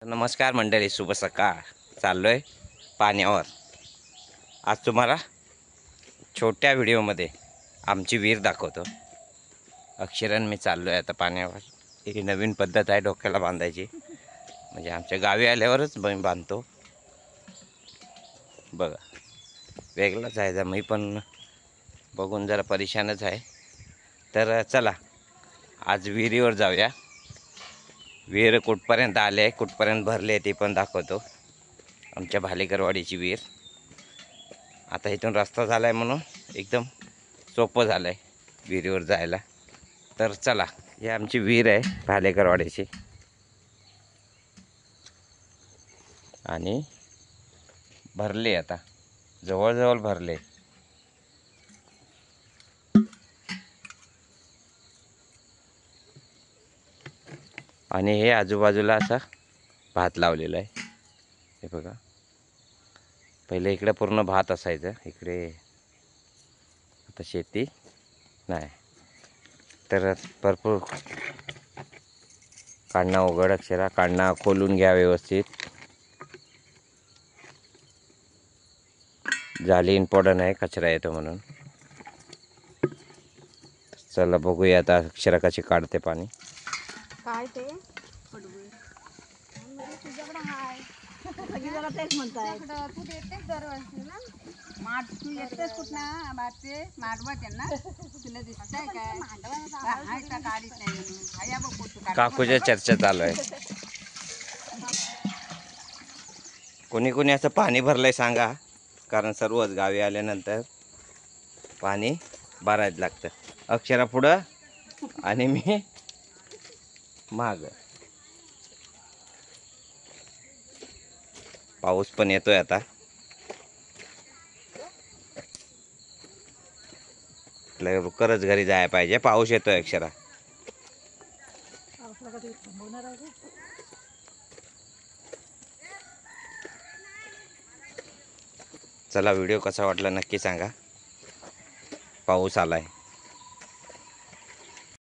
नमस्कार मंडळी, शुभ सकाळ. चाललोय पाण्यावर. आज तुम्हाला छोट्या व्हिडिओमध्ये आमची विहीर दाखवतो. अक्षरन मी चाललोय आता पाण्यावर. ही नवीन पद्धत आहे डोक्याला बांधायची, म्हणजे आमच्या गावी आल्यावरच बांधतो. बघा, वेगळाच आहे. मी पण बघून जरा परेशानच आहे. तर चला आज विहिरीवर जाऊया. विहीर कुठपर्यंत आले, कुठपर्यंत भरले ते पण दाखवतो. आमच्या भालेकरवाडीची विहीर. आता इथून रस्ता झाला आहे म्हणून एकदम सोपं झालं आहे विहिरीवर जायला. तर चला, ही आमची विहीर आहे भालेकरवाडीची. आणि भरले, आता जवळजवळ भरले. आणि हे आजूबाजूला असा भात लावलेला आहे. हे बघा, पहिले इकडे पूर्ण भात असायचं. इकडे आता शेती नाही, तर भरपूर काढणं उघड. अक्षरा काढणं खोलून घ्या व्यवस्थित. जाली इम्पॉर्टंट आहे, कचरा येतो म्हणून. चला बघूया आता अक्षरा कशी काढते पाणी. काय ते तुझ्याकडे हाय सगळीजण तेच म्हणताय. तू देतेस दरवर्षी ना माठ. तू येतेस कुठं बाते मांडवा त्यांना तुला दिसतंय काय? हाय का काढीत नाही म्हणून हाया बघ फोटो. काकूच्या चर्चा चालू आहे. कोणी कोणी असं पाणी भरलंय सांगा, कारण सर्वच गावी आल्यानंतर पाणी भरायला लागतं. अक्षरा पुढं आणि मी माग. पाऊस पण येतोय आता. लवकरच घरी जायला पाहिजे, पाऊस येतोय. अक्षरा चला, व्हिडिओ कसा वाटला नक्की सांगा. पाऊस आलाय.